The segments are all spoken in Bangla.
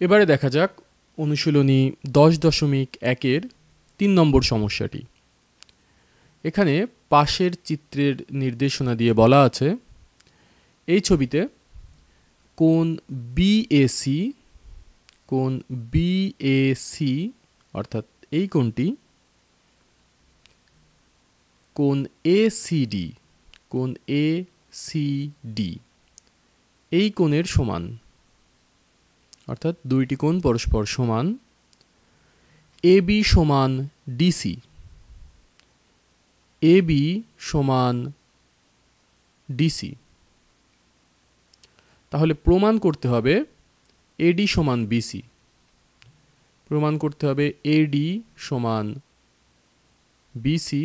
এবারে দেখা যাক অনুশীলনী 10.1-এর 3 নম্বর সমস্যাটি। এখানে পাশের চিত্রের নির্দেশনা দিয়ে বলা আছে, এই ছবিতে কোণ বিএসি অর্থাৎ এই কোণটি কোণ এসিডি এই কোণের সমান, অর্থাৎ দুইটি কোণ পরস্পর সমান। এবি সমান ডিসি, তাহলে প্রমাণ করতে হবে এডি সমান বিসি, প্রমাণ করতে হবে এডি সমান বিসি,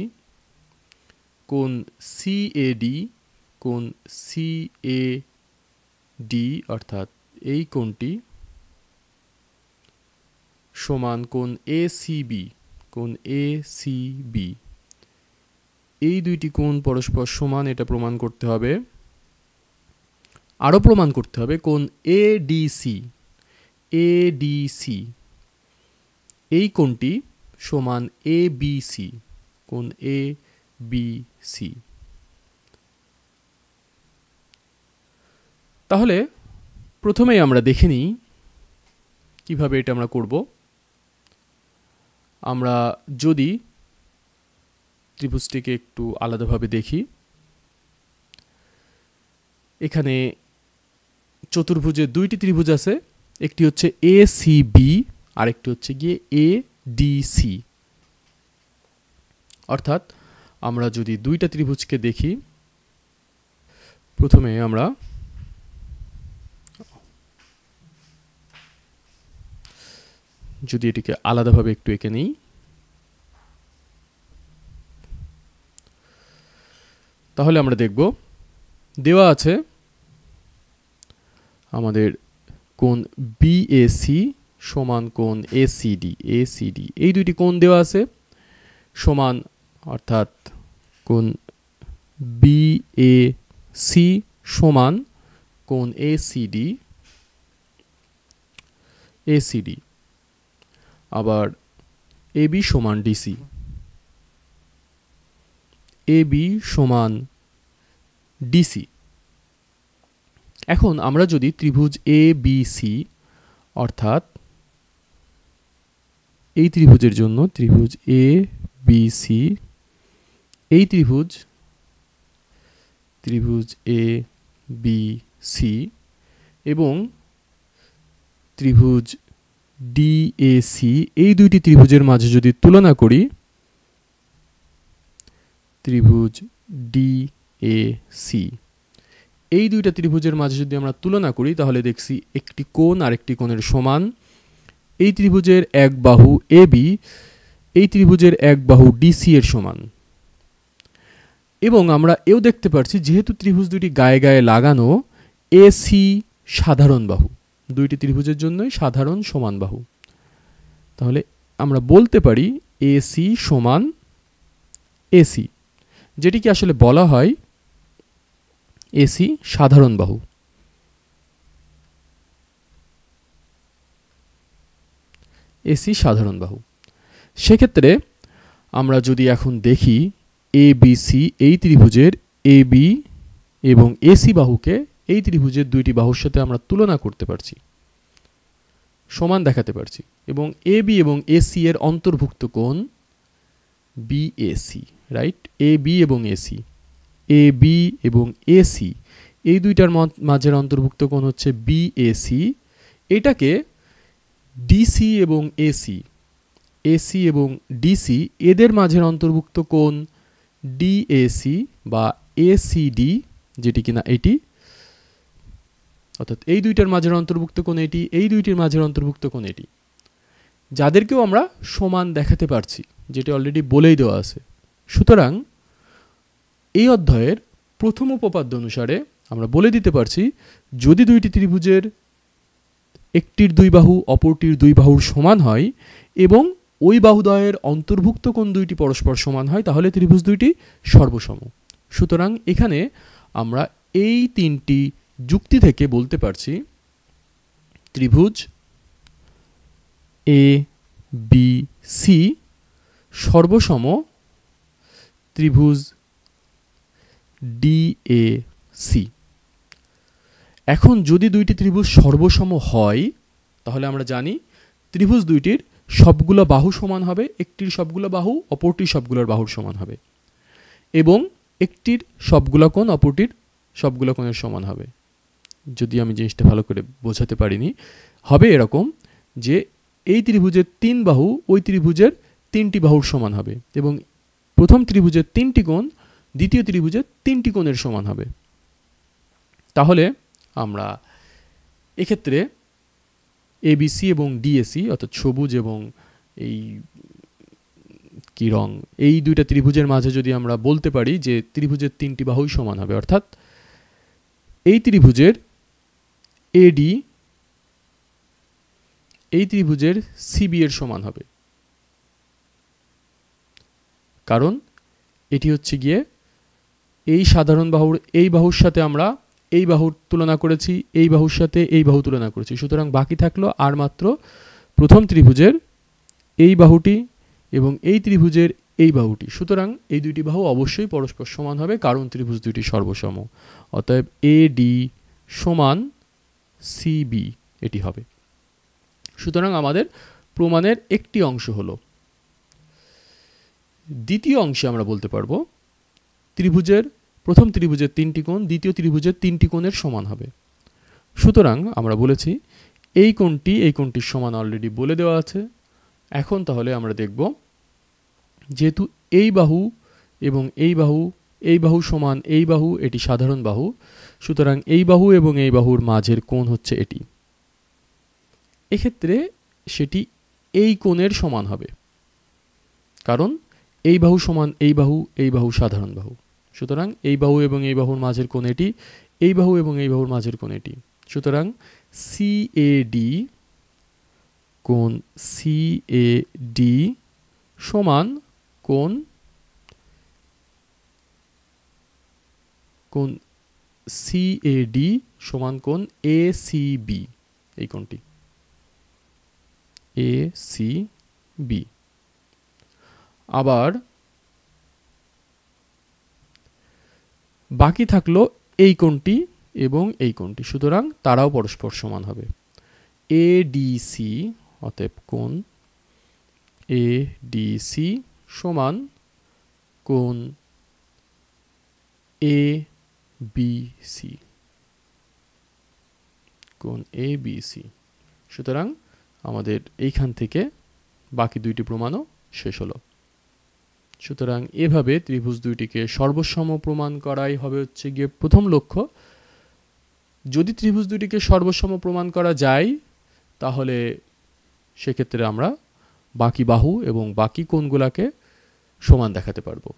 কোণ সিএডি অর্থাৎ এই কোণটি সমান কোণ এসিবি, এই দুইটি কোণ পরস্পর সমান, এটা প্রমাণ করতে হবে। আরও প্রমাণ করতে হবে কোণ এডিসি এই কোণটি সমান এবিসি, কোণ এবিসি। তাহলে প্রথমেই আমরা দেখে নিই কিভাবে এটা আমরা করব। আমরা যদি ত্রিভুজটিকে একটু আলাদাভাবে দেখি, এখানে চতুর্ভুজে দুইটি ত্রিভুজ আছে, একটি হচ্ছে এসিবি আর একটি হচ্ছে গিয়ে এডিসি। অর্থাৎ আমরা যদি দুইটা ত্রিভুজকে দেখি, প্রথমে আমরা যদি এটিকে আলাদাভাবে একটু এঁকে নিই, তাহলে আমরা দেখব দেওয়া আছে আমাদের কোণ বিএসি সমান কোণ এসিডি, এই দুইটি কোণ দেওয়া আছে সমান, অর্থাৎ কোণ বিএসি সমান কোণ এসিডি, আবার এবি সমান ডিসি, এখন আমরা যদি ত্রিভুজ এবিসি অর্থাৎ এই ত্রিভুজের জন্য ত্রিভুজ এবিসি, এই ত্রিভুজ এবিসি এবং ত্রিভুজ ডিএসি, এই দুইটি ত্রিভুজের মাঝে যদি তুলনা করি, ত্রিভুজ ডিএসি এই দুইটা ত্রিভুজের মাঝে যদি আমরা তুলনা করি, তাহলে দেখছি একটি কোণ আর একটি কোণের সমান। এই ত্রিভুজের এক বাহু এবি এই ত্রিভুজের এক বাহু ডিসি এর সমান, এবং আমরা এও দেখতে পাচ্ছি যেহেতু ত্রিভুজ দুটি গায়ে গায়ে লাগানো, এসি সাধারণ বাহু, দুইটি ত্রিভুজের জন্যই সাধারণ সমান বাহু। তাহলে আমরা বলতে পারি এসি সমান এসি, যেটিকে আসলে বলা হয় এসি সাধারণ বাহু। সেক্ষেত্রে আমরা যদি এখন দেখি এবিসি এই ত্রিভুজের এবি এবং এসি বাহুকে এই ত্রিভুজের দুইটি বাহুর সাথে আমরা তুলনা করতে পারছি, সমান দেখাতে পারছি, এবং এবি এবং এসি এর অন্তর্ভুক্ত কোণ বিএসি, রাইট? এবি এবং এসি এই দুইটার মাঝের অন্তর্ভুক্ত কোণ হচ্ছে বিএসি। এটাকে ডিসি এবং এসি এবং ডিসি এদের মাঝের অন্তর্ভুক্ত কোণ ডিএসি বা এসিডি, যেটি কিনা এটি, অর্থাৎ এই দুইটার মাঝের অন্তর্ভুক্ত কোণ এটি, এই দুইটির মাঝের অন্তর্ভুক্ত কোণ এটি, যাদেরকেও আমরা সমান দেখাতে পারছি, যেটি অলরেডি বলেই দেওয়া আছে। সুতরাং এই অধ্যায়ের প্রথম উপপাদ্য অনুসারে আমরা বলে দিতে পারছি, যদি দুইটি ত্রিভুজের একটির দুই বাহু অপরটির দুই বাহুর সমান হয় এবং ওই বাহুদ্বয়ের অন্তর্ভুক্ত কোণ দুইটি পরস্পর সমান হয়, তাহলে ত্রিভুজ দুইটি সর্বসম। সুতরাং এখানে আমরা এই তিনটি যুক্তি থেকে বলতে পারছি ত্রিভুজ এ বি সি সর্বসম ত্রিভুজ ডি এ সি। এখন যদি দুইটি ত্রিভুজ সর্বসম হয় তাহলে আমরা জানি ত্রিভুজ দুইটির সবগুলো বাহু সমান হবে, একটির সবগুলো বাহু অপরটির সবগুলোর বাহুর সমান হবে, এবং একটির সবগুলো কোণ অপরটির সবগুলো কোণের সমান হবে। যদি আমি জিনিসটা ভালো করে বোঝাতে পারিনি, হবে এরকম যে এই ত্রিভুজের 3 বাহু ওই ত্রিভুজের 3টি বাহুর সমান হবে, এবং প্রথম ত্রিভুজের 3টি কোণ দ্বিতীয় ত্রিভুজের 3টি কোণের সমান হবে। তাহলে আমরা এক্ষেত্রে এবিসি এবং ডিএসি অর্থাৎ সবুজ এবং এই কি রং, এই দুইটা ত্রিভুজের মাঝে যদি আমরা বলতে পারি যে ত্রিভুজের 3টি বাহুই সমান হবে, অর্থাৎ এই ত্রিভুজের এডি এই ত্রিভুজের সিবি এর সমান হবে, কারণ এটি হচ্ছে গিয়ে এই সাধারণ বাহুর এই বাহুর সাথে আমরা এই বাহুর তুলনা করেছি, এই বাহুর সাথে এই বাহু তুলনা করেছি, সুতরাং বাকি থাকলো আর মাত্র প্রথম ত্রিভুজের এই বাহুটি এবং এই ত্রিভুজের এই বাহুটি। সুতরাং এই দুইটি বাহু অবশ্যই পরস্পর সমান হবে, কারণ ত্রিভুজ দুইটি সর্বসম। অতএব এডি সমান সিবি এটি হবে। সুতরাং আমাদের প্রমাণের একটি অংশ হলো। দ্বিতীয় অংশে আমরা বলতে পারবো প্রথম ত্রিভুজের 3টি কোণ দ্বিতীয় ত্রিভুজের 3টি কোণের সমান হবে। সুতরাং আমরা বলেছি এই কোণটির সমান অলরেডি বলে দেওয়া আছে। এখন তাহলে আমরা দেখব, যেহেতু এই বাহু এবং এই বাহু সমান এই বাহু, এটি সাধারণ বাহু, সুতরাং এই বাহু এবং এই বাহুর মাঝের কোণ হচ্ছে এটি। এক্ষেত্রে সেটি এই কোণের সমান হবে, কারণ এই বাহু সমান এই বাহু সাধারণ বাহু। সুতরাং এই বাহু এবং এই বাহুর মাঝের কোণ এটি, এই বাহু এবং এই বাহুর মাঝের কোণ এটি। সুতরাং সিএডি কোণ সিএডি সমান কোণ সিএডি সমান কোণ এসিবি, এই কোণটি এসিবি। আবার বাকি থাকলো এই কোণটি এবং এই কোণটি, সুতরাং তারাও পরস্পর সমান হবে। এডিসি অতএব কোণ এডিসি সমান কোণ এবিসি, কোণ এবিসি। সুতরাং আমাদের এইখান থেকে বাকি দুইটি প্রমাণও শেষ হলো। সুতরাং এভাবে ত্রিভুজ দুইটিকে সর্বসম প্রমাণ করাই হবে হচ্ছে গিয়ে প্রথম লক্ষ্য। যদি ত্রিভুজ দুইটিকে সর্বসম প্রমাণ করা যায় তাহলে সেক্ষেত্রে আমরা বাকি বাহু এবং বাকি কোণগুলোকে সমান দেখাতে পারবো।